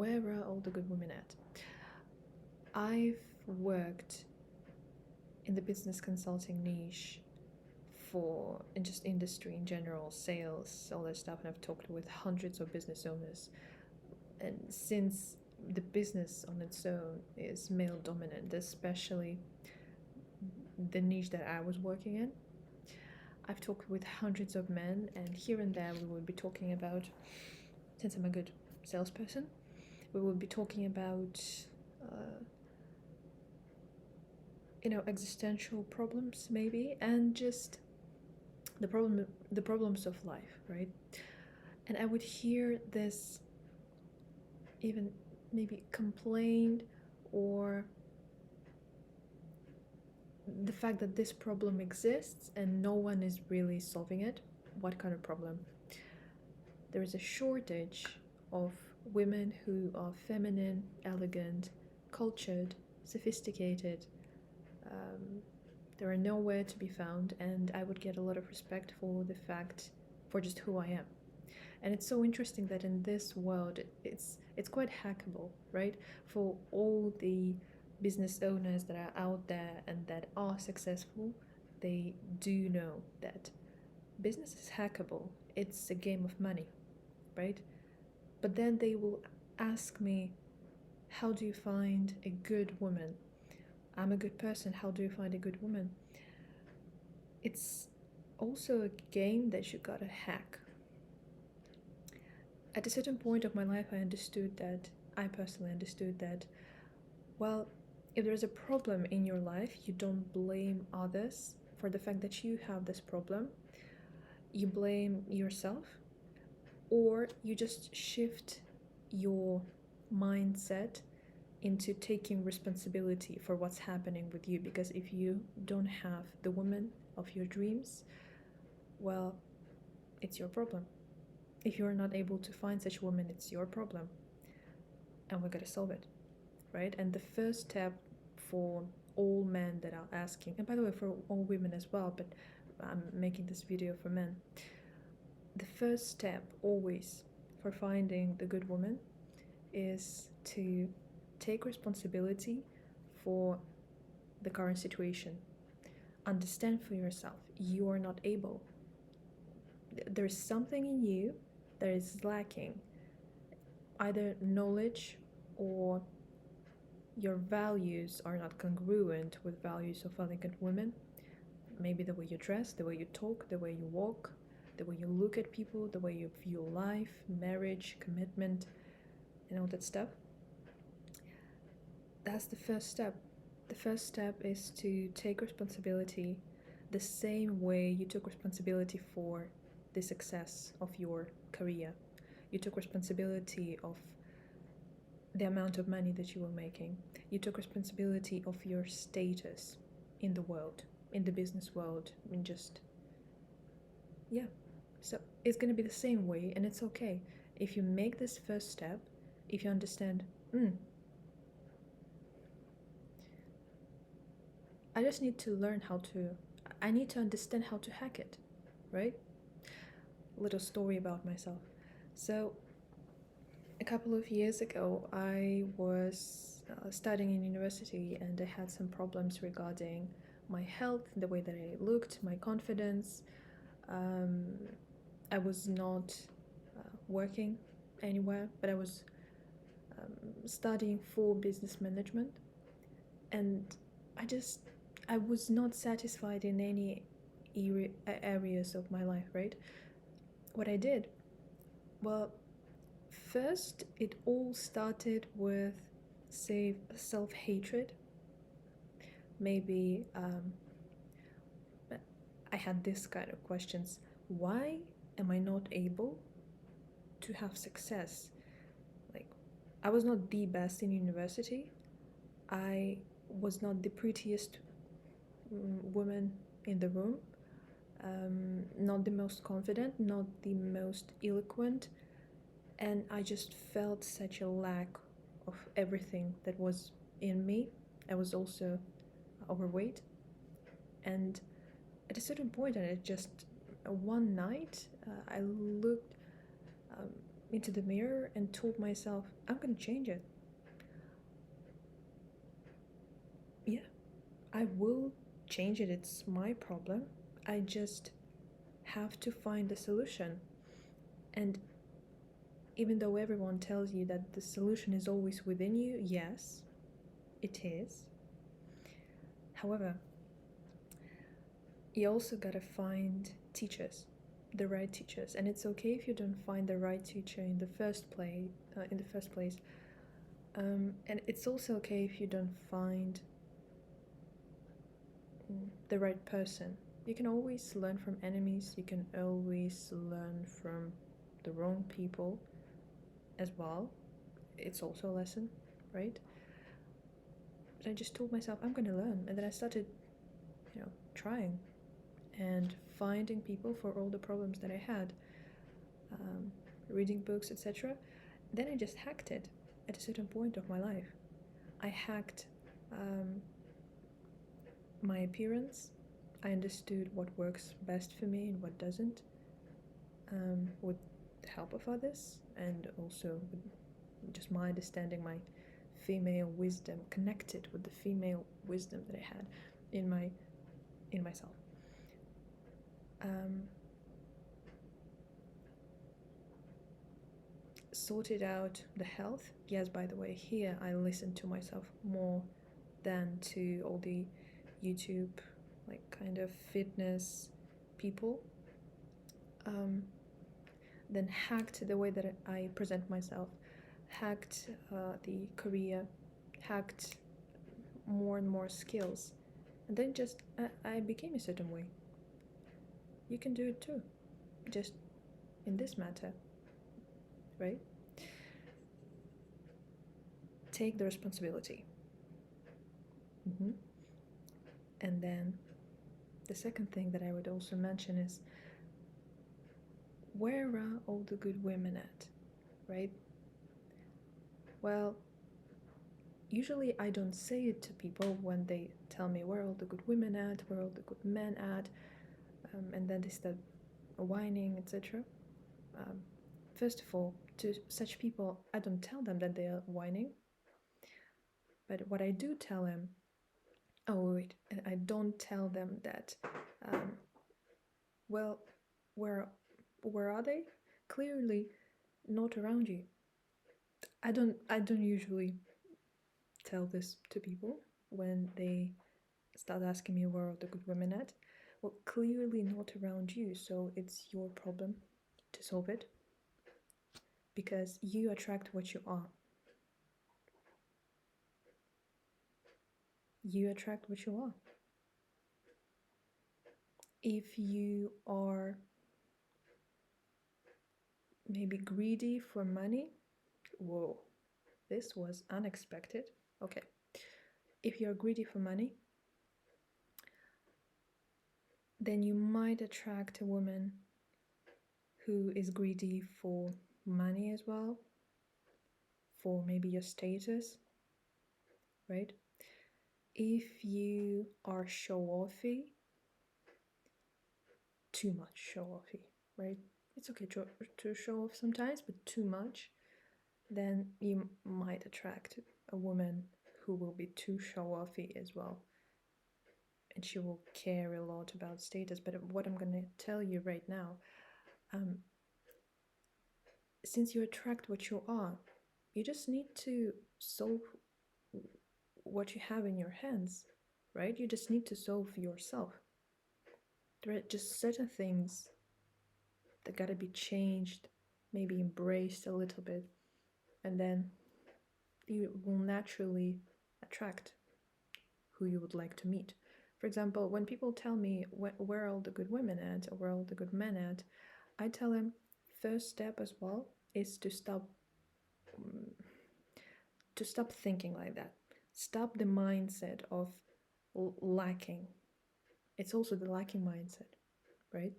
Where are all the good women at? I've worked in the business consulting niche for in just industry in general, sales, all that stuff, and I've talked with hundreds of business owners. And since the business on its own is male dominant, especially the niche that I was working in, I've talked with hundreds of men, and here and there we will be talking about, since I'm a good salesperson, we will be talking about uh, existential problems maybe, and just the problems of life, right? And I would hear this even maybe complained, or the fact that this problem exists and no one is really solving it. What kind of problem? There is a shortage of women who are feminine, elegant, cultured, sophisticated. um, There are nowhere to be found, and I would get a lot of respect for the fact, for just who I am. And it's so interesting that in this world, it's quite hackable, right? For all the business owners that are out there and that are successful, they do know that business is hackable. It's a game of money, right? But then they will ask me, how do you find a good woman? I'm a good person. How do you find a good woman? It's also a game that you gotta hack. At a certain point of my life, I personally understood that, well, if there's a problem in your life, you don't blame others for the fact that you have this problem. You blame yourself, or you just shift your mindset into taking responsibility for what's happening with you. Because if you don't have the woman of your dreams, well, it's your problem. If you're not able to find such a woman, it's your problem, and we gotta solve it, right? And the first step for all men that are asking, and by the way, for all women as well, but I'm making this video for men. The first step always for finding the good woman is to take responsibility for the current situation. Understand for yourself, you are not able. There's something in you that is lacking, either knowledge, or your values are not congruent with values of elegant women. Maybe the way you dress, the way you talk, the way you walk, the way you look at people, the way you view life, marriage, commitment, and all that stuff. That's the first step. The first step is to take responsibility the same way you took responsibility for the success of your career. You took responsibility of the amount of money that you were making. You took responsibility of your status in the world, in the business world, in just, yeah. So it's gonna be the same way, and it's okay. If you make this first step, if you understand, I just need to learn I need to understand how to hack it, right? Little story about myself. So a couple of years ago, I was studying in university, and I had some problems regarding my health, the way that I looked, my confidence. I was not working anywhere, but I was studying for business management, and I was not satisfied in any areas of my life, right? What I did, well, first, it all started with, say, self-hatred. Maybe I had this kind of questions. Why am I not able to have success? Like, I was not the best in university. I was not the prettiest woman in the room. Not the most confident, not the most eloquent, and I just felt such a lack of everything that was in me. I was also overweight, and at a certain point, and it just one night, I looked into the mirror and told myself, I'm gonna change it. Yeah, I will change it. It's my problem. I just have to find a solution. And even though everyone tells you that the solution is always within you, yes, it is. However, you also gotta find teachers, the right teachers, and it's okay if you don't find the right teacher in the first place. And it's also okay if you don't find the right person. You can always learn from enemies. You can always learn from the wrong people as well. It's also a lesson, right? But I just told myself I'm gonna learn, and then I started, trying and finding people for all the problems that I had, um, reading books, etc. Then I just hacked it at a certain point of my life. I hacked um, my appearance. I understood what works best for me and what doesn't, with the help of others, and also with just my understanding, my female wisdom, connected with the female wisdom that I had in myself. Um, Sorted out the health. Yes, by the way, here I listen to myself more than to all the YouTube, like kind of fitness people. Then hacked the way that I present myself, hacked the career, hacked more and more skills, and then just I became a certain way. You can do it too, just in this matter, right? Take the responsibility. Mm-hmm. And then the second thing that I would also mention is, where are all the good women at, right? Well, usually I don't say it to people when they tell me where are all the good women at, where are all the good men at, and then they start whining, etc. Um, First of all, to such people, I don't tell them that they are whining, but what I do tell them, oh wait, I don't tell them that, um, well, where where are they? Clearly not around you. I don't usually tell this to people when they start asking me where are the good women at. Well, clearly not around you, so it's your problem to solve it, because you attract what you are. You attract what you are. If you are maybe greedy for money, whoa, this was unexpected. Okay. If you're greedy for money, then you might attract a woman who is greedy for money as well, for maybe your status, right? If you are show offy, too much show offy, right? It's okay to show off sometimes, but too much, then you might attract a woman who will be too show offy as well. And she will care a lot about status. But what I'm going to tell you right now, since you attract what you are, you just need to solve what you have in your hands, right? You just need to solve yourself. There are just certain things that gotta be changed, maybe embraced a little bit, and then you will naturally attract who you would like to meet. For example, when people tell me where are all the good women at or where are all the good men at, I tell them first step as well is to stop thinking like that. Stop the mindset of lacking. It's also the lacking mindset, right?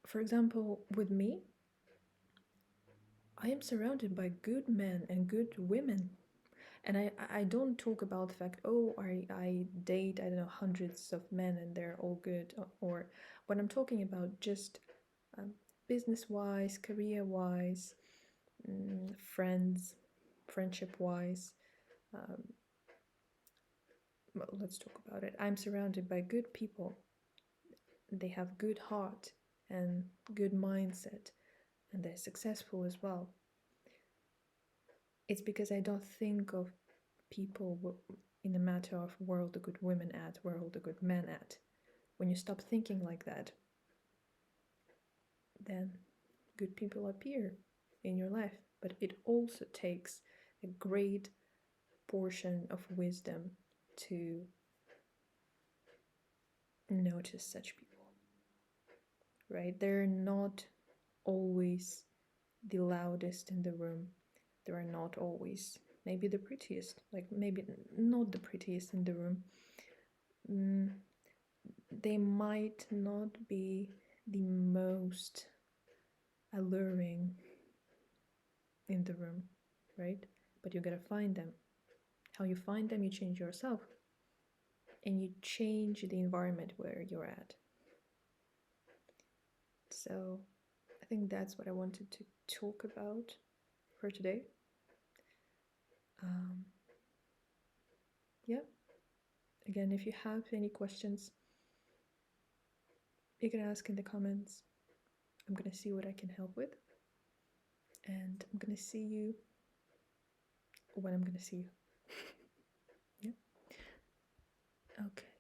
For example, with me, I am surrounded by good men and good women. And I don't talk about the fact, oh, I date, I don't know, hundreds of men and they're all good. Or when I'm talking about just business wise, career wise, friends, friendship wise. Um, well, let's talk about it. I'm surrounded by good people. They have good heart and good mindset, and they're successful as well. It's because I don't think of people in the matter of where all the good women at, where all the good men at. When you stop thinking like that, then good people appear in your life. But it also takes a great portion of wisdom to notice such people, right? They're not always the loudest in the room. They are not always maybe the prettiest, like maybe not the prettiest in the room. They might not be the most alluring in the room, right? But you gotta find them. How you find them, you change yourself and you change the environment where you're at. So I think that's what I wanted to talk about for today. Yeah. Again, if you have any questions, you can ask in the comments. I'm gonna see what I can help with. And I'm gonna see you when I'm gonna see you. Yeah. Okay.